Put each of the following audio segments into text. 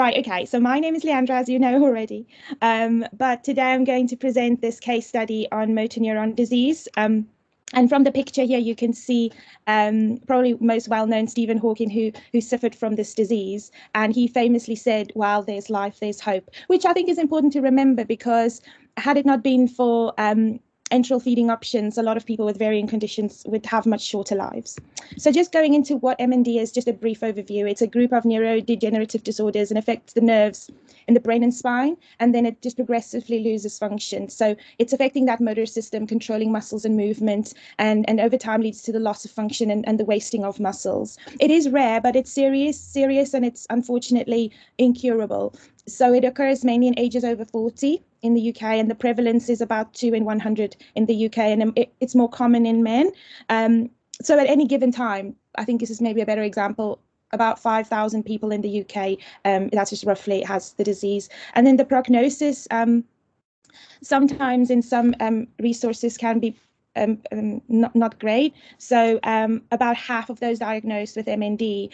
Right, okay, so my name is Leandra, as you know already, but today I'm going to present this case study on motor neuron disease. And from the picture here, you can see probably most well-known Stephen Hawking, who suffered from this disease. And he famously said, while there's life, there's hope, which I think is important to remember, because had it not been for enteral feeding options, a lot of people with varying conditions would have much shorter lives. So just going into what MND is, just a brief overview. It's a group of neurodegenerative disorders and affects the nerves in the brain and spine, and then it just progressively loses function. So it's affecting that motor system, controlling muscles and movement, and over time leads to the loss of function and the wasting of muscles. It is rare, but it's serious, and it's unfortunately incurable. So it occurs mainly in ages over 40 in the UK, and the prevalence is about 2 in 100 in the UK, and it's more common in men. So at any given time, I think this is maybe a better example, about 5,000 people in the UK, that's just roughly, has the disease. And then the prognosis, sometimes in some resources can be not great. So about half of those diagnosed with MND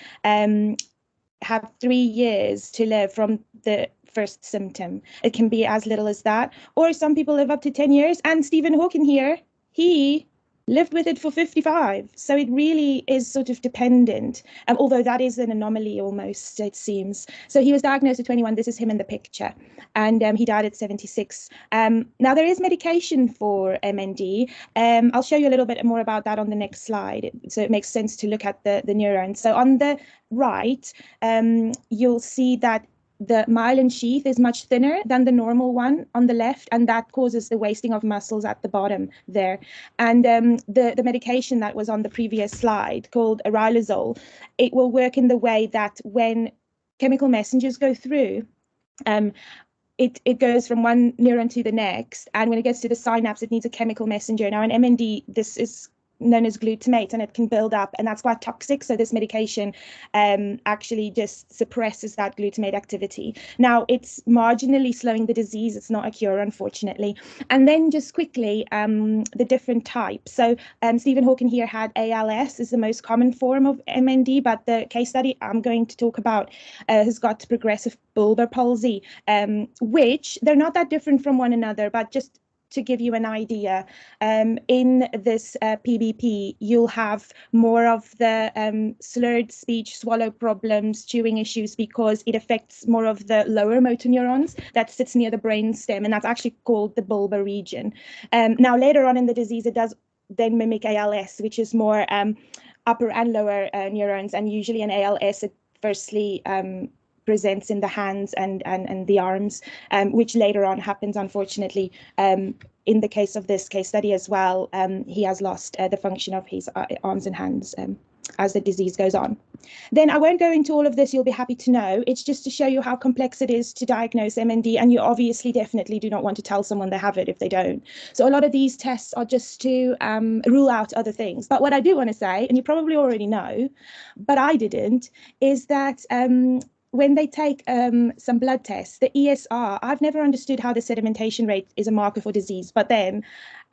have 3 years to live from the first symptom. It can be as little as that, or some people live up to 10 years. And Stephen Hawking here, he lived with it for 55. So it really is sort of dependent, although that is an anomaly almost, it seems. So he was diagnosed at 21. This is him in the picture. And he died at 76. Now, there is medication for MND. I'll show you a little bit more about that on the next slide. So it makes sense to look at the neurons. So on the right, you'll see that the myelin sheath is much thinner than the normal one on the left, and that causes the wasting of muscles at the bottom there. And the medication that was on the previous slide, called riluzole, it will work in the way that when chemical messengers go through, it goes from one neuron to the next, and when it gets to the synapse, it needs a chemical messenger. Now in MND, this is known as glutamate, and it can build up, and that's quite toxic. So this medication actually just suppresses that glutamate activity. Now, it's marginally slowing the disease. It's not a cure, unfortunately. And then just quickly, the different types. So Stephen Hawking here had ALS, is the most common form of MND, but the case study I'm going to talk about has got progressive bulbar palsy, which they're not that different from one another, but just to give you an idea, in this PBP, you'll have more of the slurred speech, swallow problems, chewing issues, because it affects more of the lower motor neurons that sits near the brain stem, and that's actually called the bulbar region. Now, later on in the disease, it does then mimic ALS, which is more upper and lower neurons, and usually in ALS, it firstly presents in the hands and the arms, which later on happens, unfortunately. In the case of this case study as well, he has lost the function of his arms and hands as the disease goes on. Then I won't go into all of this, you'll be happy to know. It's just to show you how complex it is to diagnose MND, and you obviously definitely do not want to tell someone they have it if they don't. So a lot of these tests are just to rule out other things. But what I do want to say, and you probably already know, but I didn't, is that when they take some blood tests, the ESR, I've never understood how the sedimentation rate is a marker for disease, but then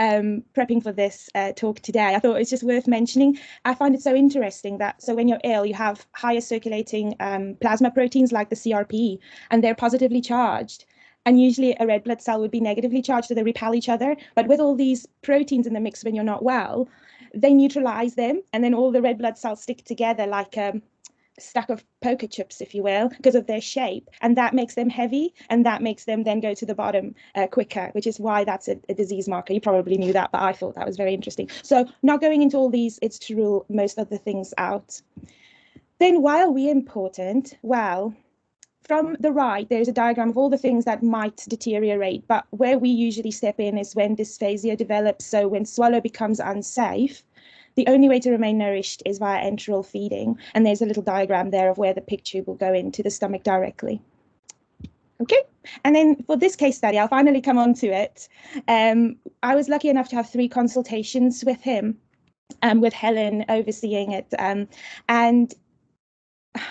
prepping for this talk today, I thought it's just worth mentioning. I find it so interesting that, so when you're ill, you have higher circulating plasma proteins like the CRP, and they're positively charged. And usually a red blood cell would be negatively charged, so they repel each other. But with all these proteins in the mix when you're not well, they neutralize them, and then all the red blood cells stick together like stack of poker chips, if you will, because of their shape, and that makes them heavy, and that makes them then go to the bottom quicker, which is why that's a disease marker. You probably knew that, but I thought that was very interesting. So not going into all these, it's to rule most of the things out. Then why are we important? Well, from the right, there's a diagram of all the things that might deteriorate, but where we usually step in is when dysphasia develops. So when swallow becomes unsafe, the only way to remain nourished is via enteral feeding. And there's a little diagram there of where the pig tube will go into the stomach directly. Okay, and then for this case study, I'll finally come on to it. I was lucky enough to have 3 consultations with him, with Helen overseeing it. And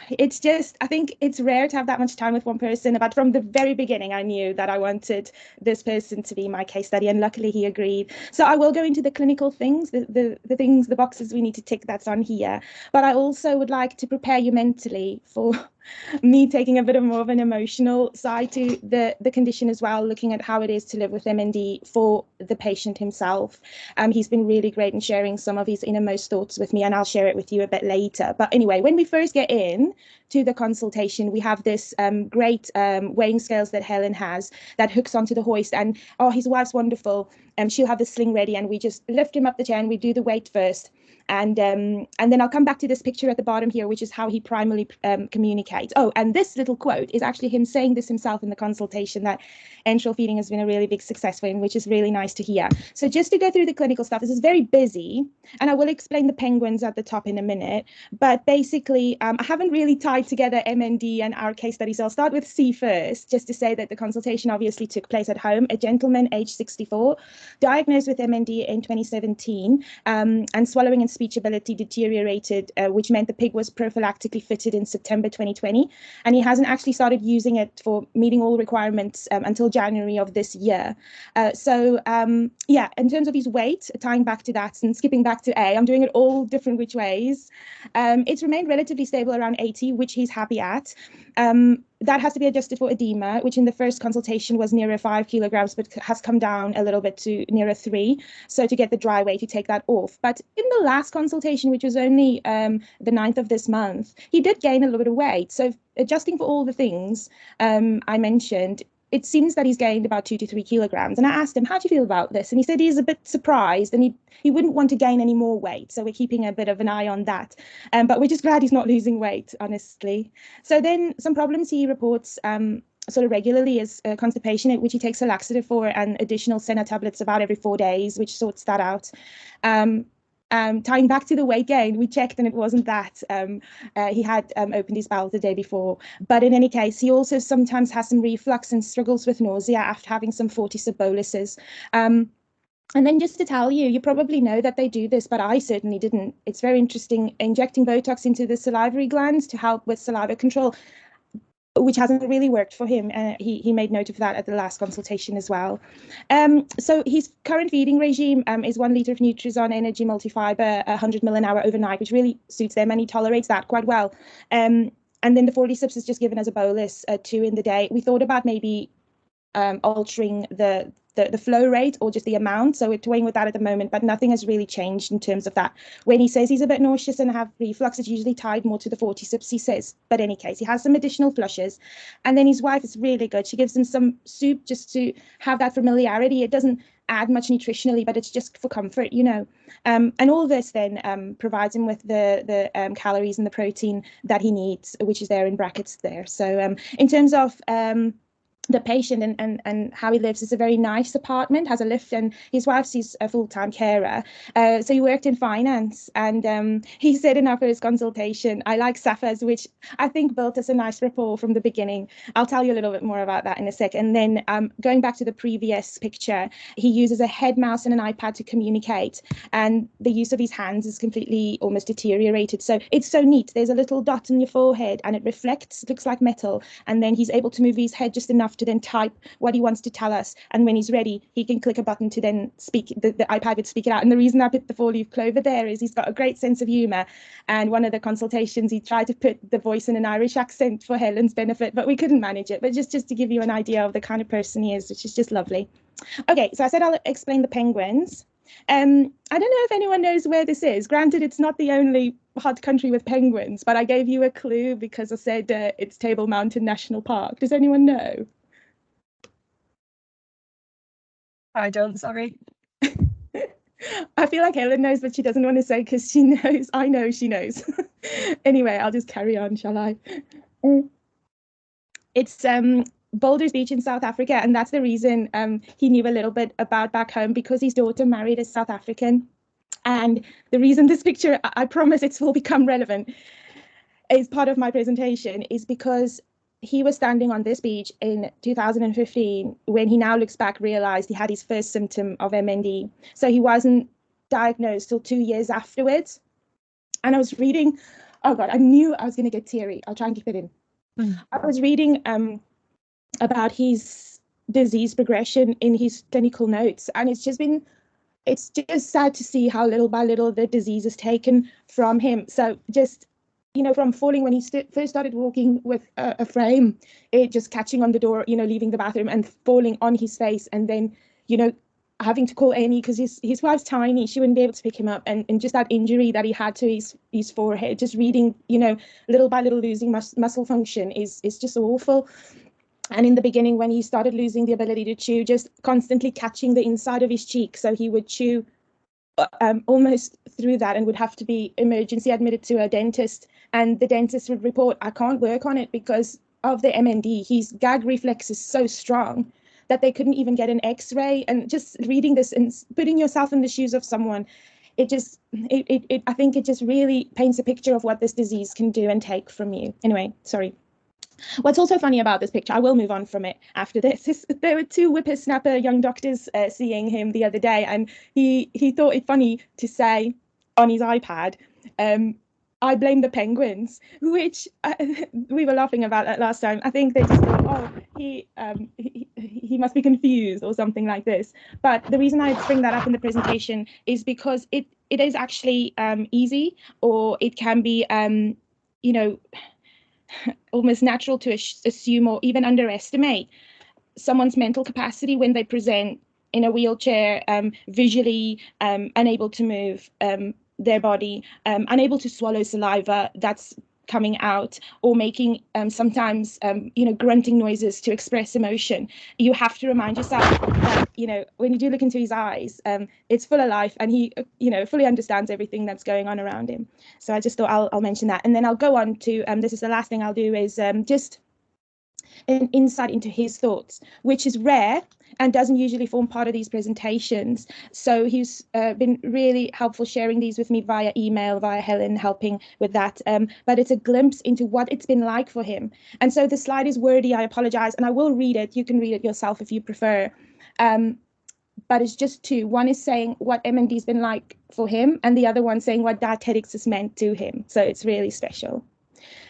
it's just, I think it's rare to have that much time with one person, but from the very beginning, I knew that I wanted this person to be my case study, and luckily he agreed. So I will go into the clinical things, the things, the boxes we need to tick that's on here, but I also would like to prepare you mentally for me taking a bit of more of an emotional side to the condition as well, looking at how it is to live with MND for the patient himself. He's been really great in sharing some of his innermost thoughts with me, and I'll share it with you a bit later. But anyway, when we first get in to the consultation, we have this great weighing scales that Helen has that hooks onto the hoist, and oh, his wife's wonderful. She'll have the sling ready, and we just lift him up the chair and we do the weight first. And then I'll come back to this picture at the bottom here, which is how he primarily communicates. Oh, and this little quote is actually him saying this himself in the consultation, that enteral feeding has been a really big success for him, which is really nice to hear. So just to go through the clinical stuff, this is very busy, and I will explain the penguins at the top in a minute. But basically, I haven't really tied together MND and our case study, so I'll start with C first, just to say that the consultation obviously took place at home. A gentleman, age 64, diagnosed with MND in 2017, and swallowing and speech ability deteriorated, which meant the pig was prophylactically fitted in September 2020, and he hasn't actually started using it for meeting all requirements until January of this year. Yeah, in terms of his weight, tying back to that and skipping back to A, I'm doing it all different which ways. It's remained relatively stable around 80, which he's happy at. That has to be adjusted for edema, which in the first consultation was nearer 5 kilograms, but has come down a little bit to nearer 3. So to get the dry weight, you take that off. But in the last consultation, which was only the 9th of this month, he did gain a little bit of weight. So adjusting for all the things I mentioned, it seems that he's gained about 2 to 3 kilograms. And I asked him, how do you feel about this? And he said he's a bit surprised and he wouldn't want to gain any more weight. So we're keeping a bit of an eye on that. But we're just glad he's not losing weight, honestly. So then some problems he reports sort of regularly is constipation, which he takes a laxative for, and additional Senna tablets about every 4 days, which sorts that out. Tying back to the weight gain, we checked and it wasn't that. He had opened his bowel the day before. But in any case, he also sometimes has some reflux and struggles with nausea after having some 40 boluses. And then just to tell you, you probably know that they do this, but I certainly didn't. It's very interesting, injecting Botox into the salivary glands to help with saliva control, which hasn't really worked for him. He made note of that at the last consultation as well. So his current feeding regime is 1 liter of Nutrizon Energy Multifiber, 100 ml an hour overnight, which really suits them, and he tolerates that quite well. And then the 40 sips is just given as a bolus, 2 in the day. We thought about maybe altering the flow rate or just the amount, so we're toying with that at the moment, but nothing has really changed in terms of that. When he says he's a bit nauseous and have reflux, it's usually tied more to the 40 sips, he says. But in any case, he has some additional flushes. And then his wife is really good. She gives him some soup just to have that familiarity. It doesn't add much nutritionally, but it's just for comfort, you know. And all this then provides him with the calories and the protein that he needs, which is there in brackets there. So in terms of the patient and how he lives, is a very nice apartment, has a lift, and his wife's his a full-time carer. So he worked in finance, and he said in our first consultation, I like Safas, which I think built us a nice rapport from the beginning. I'll tell you a little bit more about that in a sec. And then going back to the previous picture, he uses a head mouse and an iPad to communicate, and the use of his hands is completely almost deteriorated. So it's so neat. There's a little dot on your forehead and it reflects, looks like metal, and then he's able to move his head just enough to then type what he wants to tell us, and when he's ready he can click a button to then speak. The iPad would speak it out. And the reason I put the 4-leaf clover there is he's got a great sense of humor, and one of the consultations he tried to put the voice in an Irish accent for Helen's benefit, but we couldn't manage it. But just to give you an idea of the kind of person he is, which is just lovely. Okay, so I said I'll explain the penguins. I don't know if anyone knows where this is. Granted, it's not the only hot country with penguins, but I gave you a clue because I said it's Table Mountain National Park. Does anyone know? I don't, sorry. I feel like Helen knows, but she doesn't want to say because she knows. I know she knows. Anyway, I'll just carry on, shall I? It's Boulders Beach in South Africa, and that's the reason he knew a little bit about back home, because his daughter married a South African. And the reason this picture, I promise it will become relevant, is part of my presentation, is because he was standing on this beach in 2015 when he now looks back, realized he had his first symptom of MND. So he wasn't diagnosed till 2 years afterwards. And I was reading, oh God, I knew I was going to get teary. I'll try and keep it in. I was reading about his disease progression in his clinical notes, and it's just sad to see how little by little the disease is taken from him. So just from falling when he first started walking with a frame, it just catching on the door, leaving the bathroom and falling on his face, and then, having to call Amy because his wife's tiny, she wouldn't be able to pick him up, and just that injury that he had to his forehead, just reading, little by little losing muscle function is just awful. And in the beginning, when he started losing the ability to chew, just constantly catching the inside of his cheek, so he would chew almost through that and would have to be emergency admitted to a dentist. And the dentist would report, I can't work on it because of the MND. His gag reflex is so strong that they couldn't even get an X-ray. And just reading this and putting yourself in the shoes of someone, I think it just really paints a picture of what this disease can do and take from you. Anyway, sorry. What's also funny about this picture, I will move on from it after this, is there were two whippersnapper young doctors seeing him the other day, and he thought it funny to say on his iPad, I blame the penguins, which we were laughing about that last time. I think they just thought, oh, he must be confused or something like this. But the reason I bring that up in the presentation is because it is actually easy, or it can be, almost natural to assume or even underestimate someone's mental capacity when they present in a wheelchair, visually unable to move their body, unable to swallow saliva that's coming out, or making sometimes grunting noises to express emotion. You have to remind yourself that when you do look into his eyes, it's full of life, and he fully understands everything that's going on around him. So I just thought I'll mention that, and then I'll go on to this is the last thing I'll do, is just an insight into his thoughts, which is rare and doesn't usually form part of these presentations. So he's been really helpful sharing these with me via email, via Helen helping with that. But it's a glimpse into what it's been like for him. And so the slide is wordy, I apologize, and I will read it. You can read it yourself if you prefer. But it's just two. One is saying what MND has been like for him, and the other one saying what dietetics has meant to him. So it's really special.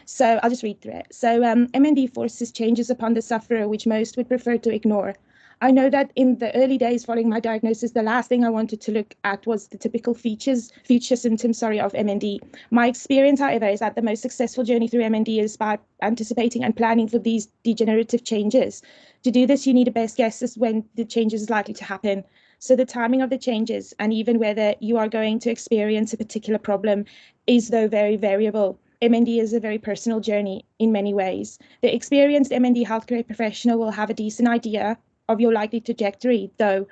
So I'll just read through it. So MND forces changes upon the sufferer which most would prefer to ignore. I know that in the early days following my diagnosis, the last thing I wanted to look at was the typical future symptoms, of MND. My experience, however, is that the most successful journey through MND is by anticipating and planning for these degenerative changes. To do this, you need a best guess as when the changes is likely to happen. So the timing of the changes, and even whether you are going to experience a particular problem, is though very variable. MND is a very personal journey in many ways. The experienced MND healthcare professional will have a decent idea of your likely trajectory, though,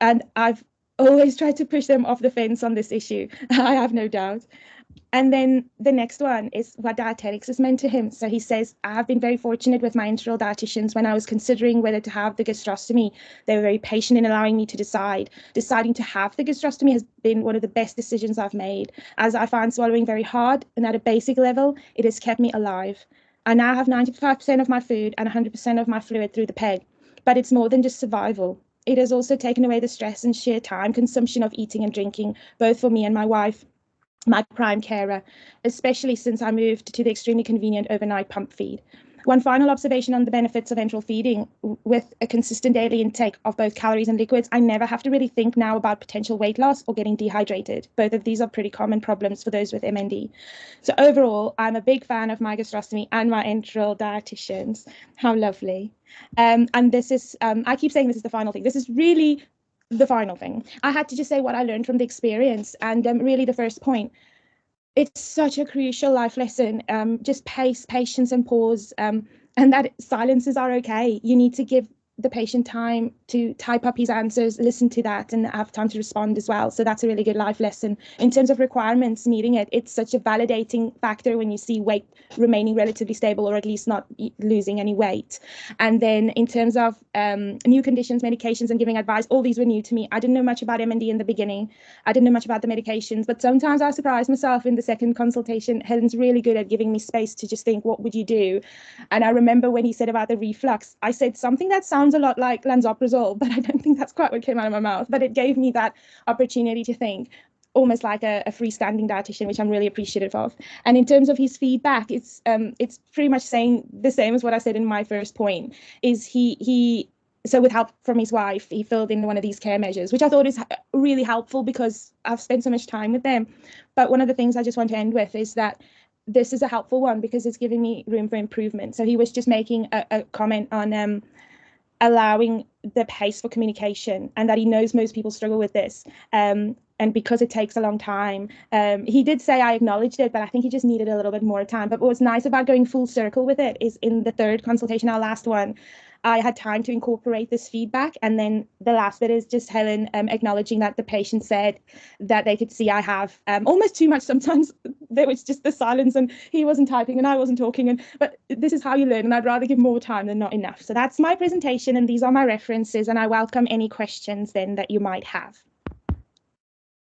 and I've always tried to push them off the fence on this issue. I have no doubt. And then the next one is what dietetics has meant to him. So he says, I have been very fortunate with my enteral dietitians. When I was considering whether to have the gastrostomy, they were very patient in allowing me to decide. Deciding to have the gastrostomy has been one of the best decisions I've made, as I find swallowing very hard, and at a basic level, it has kept me alive. I now have 95% of my food and 100% of my fluid through the peg, but it's more than just survival. It has also taken away the stress and sheer time consumption of eating and drinking, both for me and my wife, my prime carer, especially since I moved to the extremely convenient overnight pump feed. One final observation on the benefits of enteral feeding: with a consistent daily intake of both calories and liquids, I never have to really think now about potential weight loss or getting dehydrated. Both of these are pretty common problems for those with MND. So overall, I'm a big fan of my gastrostomy and my enteral dietitians. How lovely. And this is, I keep saying this is the final thing. This is really the final thing. I had to just say what I learned from the experience, and really the first point. It's such a crucial life lesson. Just pace, patience, and pause, and that silences are okay. You need to give the patient time to type up his answers, listen to that, and have time to respond as well. So that's a really good life lesson. In terms of requirements, meeting it, it's such a validating factor when you see weight remaining relatively stable, or at least not losing any weight. And then in terms of new conditions, medications, and giving advice, all these were new to me. I didn't know much about MND in the beginning. I didn't know much about the medications, but sometimes I surprise myself in the second consultation. Helen's really good at giving me space to just think, what would you do? And I remember when he said about the reflux, I said something that sounds a lot like lansoprazole, but I don't think that's quite what came out of my mouth. But it gave me that opportunity to think, almost like a freestanding dietitian, which I'm really appreciative of. And in terms of his feedback, it's pretty much saying the same as what I said in my first point. Is so with help from his wife, he filled in one of these care measures, which I thought is really helpful because I've spent so much time with them. But one of the things I just want to end with is that this is a helpful one because it's giving me room for improvement. So he was just making a comment on allowing the pace for communication, and that he knows most people struggle with this. And because it takes a long time, he did say I acknowledged it, but I think he just needed a little bit more time. But what's nice about going full circle with it is in the third consultation, our last one, I had time to incorporate this feedback. And then the last bit is just Helen acknowledging that the patient said that they could see I have almost too much. Sometimes there was just the silence and he wasn't typing and I wasn't talking. But this is how you learn, and I'd rather give more time than not enough. So that's my presentation, and these are my references, and I welcome any questions then that you might have.